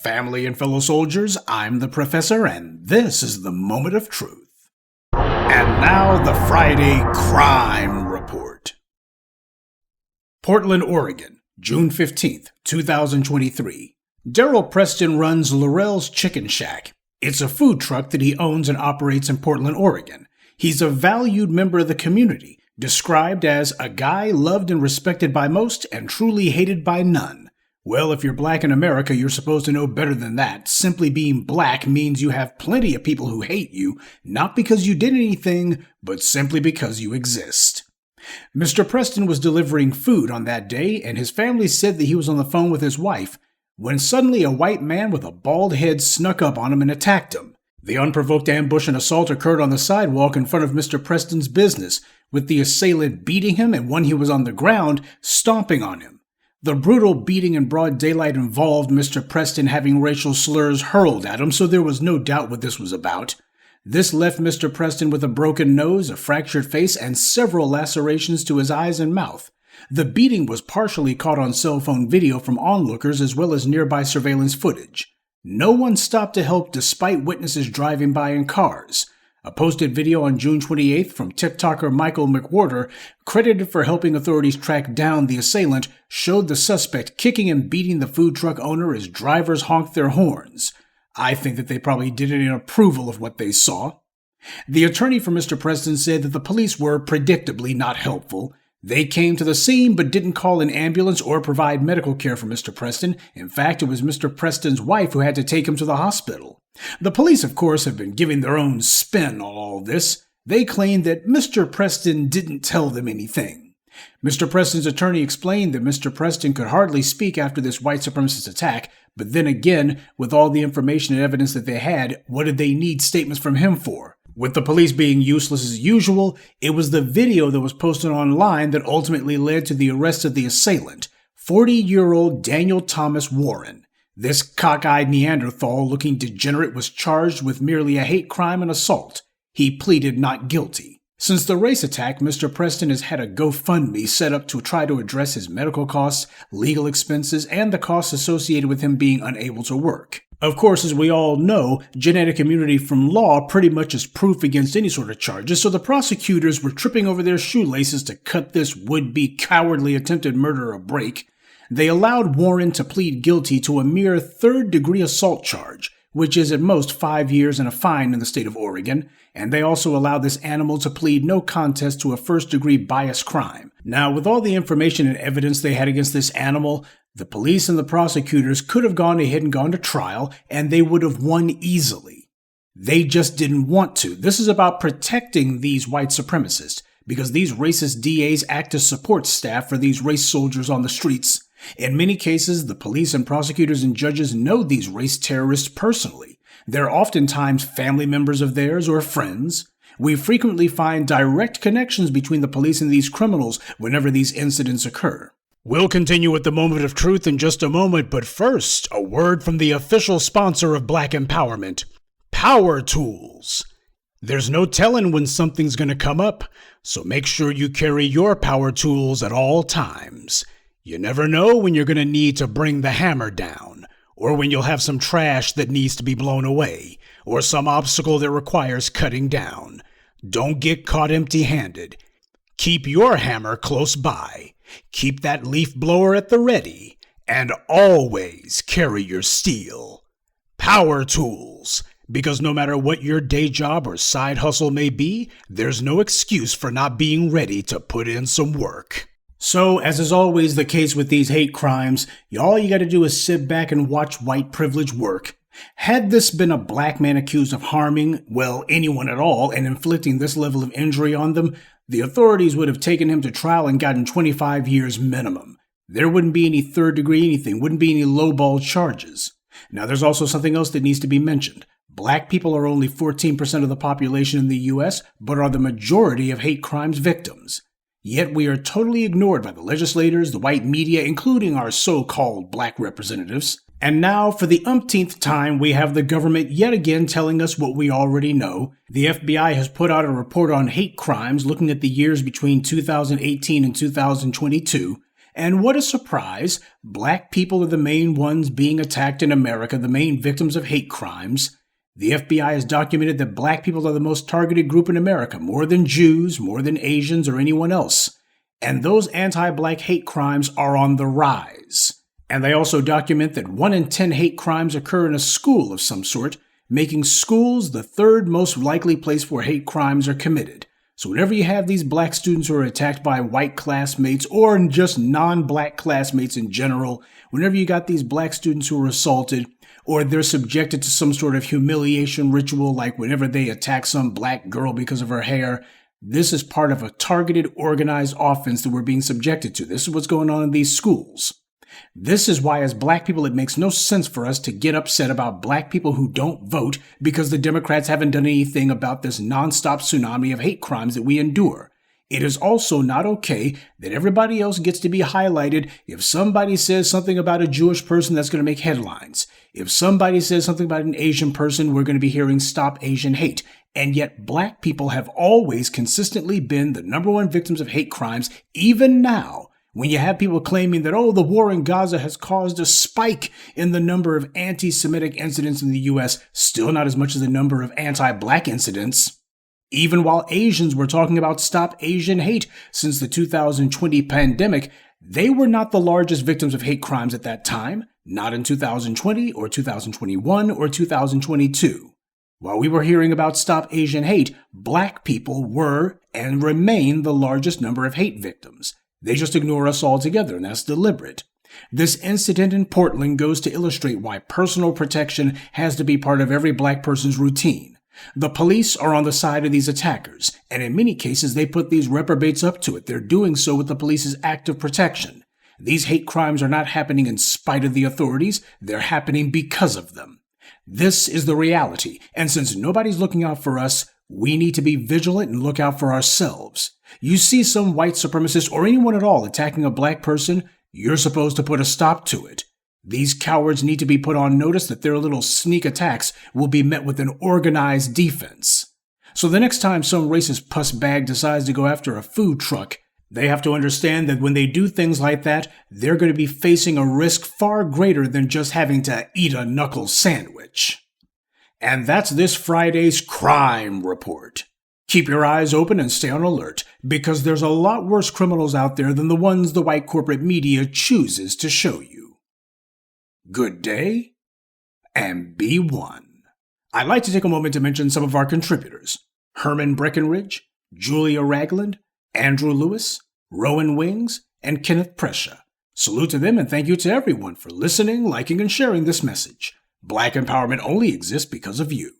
Family and fellow soldiers, I'm the Professor, and this is the Moment of Truth. And now the Friday Crime Report. Portland, Oregon, June 15th, 2023. Daryl Preston runs Laurel's Chicken Shack. It's a food truck that he owns and operates in Portland, Oregon. He's a valued member of the community, described as a guy loved and respected by most and truly hated by none. Well, if you're black in America, you're supposed to know better than that. Simply being black means you have plenty of people who hate you, not because you did anything, but simply because you exist. Mr. Preston was delivering food on that day, and his family said that he was on the phone with his wife, when suddenly a white man with a bald head snuck up on him and attacked him. The unprovoked ambush and assault occurred on the sidewalk in front of Mr. Preston's business, with the assailant beating him and when he was on the ground, stomping on him. The brutal beating in broad daylight involved Mr. Preston having racial slurs hurled at him, so there was no doubt what this was about. This left Mr. Preston with a broken nose, a fractured face, and several lacerations to his eyes and mouth. The beating was partially caught on cell phone video from onlookers as well as nearby surveillance footage. No one stopped to help despite witnesses driving by in cars. A posted video on June 28th from TikToker Michael McWhorter, credited for helping authorities track down the assailant, showed the suspect kicking and beating the food truck owner as drivers honked their horns. I think that they probably did it in approval of what they saw. The attorney for Mr. Preston said that the police were predictably not helpful. They came to the scene but didn't call an ambulance or provide medical care for Mr. Preston. In fact, it was Mr. Preston's wife who had to take him to the hospital. The police, of course, have been giving their own spin on all this. They claim that Mr. Preston didn't tell them anything. Mr. Preston's attorney explained that Mr. Preston could hardly speak after this white supremacist attack, but then again, with all the information and evidence that they had, what did they need statements from him for? With the police being useless as usual, it was the video that was posted online that ultimately led to the arrest of the assailant, 40-year-old Daniel Thomas Warren. This cockeyed Neanderthal-looking degenerate was charged with merely a hate crime and assault. He pleaded not guilty. Since the race attack, Mr. Preston has had a GoFundMe set up to try to address his medical costs, legal expenses, and the costs associated with him being unable to work. Of course, as we all know, genetic immunity from law pretty much is proof against any sort of charges, so the prosecutors were tripping over their shoelaces to cut this would-be cowardly attempted murderer a break. They allowed Warren to plead guilty to a mere third-degree assault charge, which is at most 5 years and a fine in the state of Oregon, and they also allowed this animal to plead no contest to a first-degree bias crime. Now, with all the information and evidence they had against this animal, the police and the prosecutors could have gone ahead and gone to trial, and they would have won easily. They just didn't want to. This is about protecting these white supremacists, because these racist DAs act as support staff for these race soldiers on the streets. In many cases, the police and prosecutors and judges know these race terrorists personally. They're oftentimes family members of theirs or friends. We frequently find direct connections between the police and these criminals whenever these incidents occur. We'll continue with the Moment of Truth in just a moment, but first, a word from the official sponsor of Black Empowerment, Power Tools. There's no telling when something's going to come up, so make sure you carry your power tools at all times. You never know when you're going to need to bring the hammer down, or when you'll have some trash that needs to be blown away, or some obstacle that requires cutting down. Don't get caught empty-handed. Keep your hammer close by. Keep that leaf blower at the ready, and always carry your steel. Power Tools, because no matter what your day job or side hustle may be, there's no excuse for not being ready to put in some work. So, as is always the case with these hate crimes, all you gotta do is sit back and watch white privilege work. Had this been a black man accused of harming, well, anyone at all, and inflicting this level of injury on them, the authorities would have taken him to trial and gotten 25 years minimum. There wouldn't be any third-degree anything, wouldn't be any lowball charges. Now, there's also something else that needs to be mentioned. Black people are only 14% of the population in the U.S., but are the majority of hate crimes victims. Yet we are totally ignored by the legislators, the white media, including our so-called black representatives. And now, for the umpteenth time, we have the government yet again telling us what we already know. The FBI has put out a report on hate crimes looking at the years between 2018 and 2022, And what a surprise, black people are the main ones being attacked in America, the main victims of hate crimes. The FBI has documented that black people are the most targeted group in America, more than Jews, more than Asians, or anyone else. And those anti-black hate crimes are on the rise. And they also document that 1 in 10 hate crimes occur in a school of some sort, making schools the third most likely place where hate crimes are committed. So whenever you have these black students who are attacked by white classmates or just non-black classmates in general, whenever you got these black students who are assaulted or they're subjected to some sort of humiliation ritual, like whenever they attack some black girl because of her hair, this is part of a targeted, organized offense that we're being subjected to. This is what's going on in these schools. This is why, as black people, it makes no sense for us to get upset about black people who don't vote because the Democrats haven't done anything about this nonstop tsunami of hate crimes that we endure. It is also not okay that everybody else gets to be highlighted. If somebody says something about a Jewish person, that's going to make headlines. If somebody says something about an Asian person, we're going to be hearing Stop Asian Hate. And yet black people have always consistently been the number one victims of hate crimes, even now. When you have people claiming that, the war in Gaza has caused a spike in the number of anti-Semitic incidents in the U.S., still not as much as the number of anti-black incidents. Even while Asians were talking about Stop Asian Hate since the 2020 pandemic, they were not the largest victims of hate crimes at that time, not in 2020 or 2021 or 2022. While we were hearing about Stop Asian Hate, black people were and remain the largest number of hate victims. They just ignore us altogether, and that's deliberate. This incident in Portland goes to illustrate why personal protection has to be part of every black person's routine. The police are on the side of these attackers, and in many cases they put these reprobates up to it. They're doing so with the police's act of protection. These hate crimes are not happening in spite of the authorities, they're happening because of them. This is the reality, and since nobody's looking out for us, we need to be vigilant and look out for ourselves. You see some white supremacist or anyone at all attacking a black person, you're supposed to put a stop to it. These cowards need to be put on notice that their little sneak attacks will be met with an organized defense. So the next time some racist puss bag decides to go after a food truck, they have to understand that when they do things like that, they're going to be facing a risk far greater than just having to eat a knuckle sandwich. And that's this Friday's Crime Report. Keep your eyes open and stay on alert, because there's a lot worse criminals out there than the ones the white corporate media chooses to show you. Good day, and be one. I'd like to take a moment to mention some of our contributors: Herman Breckenridge, Julia Ragland, Andrew Lewis, Rowan Wings, and Kenneth Prescia. Salute to them, and thank you to everyone for listening, liking, and sharing this message. Black empowerment only exists because of you.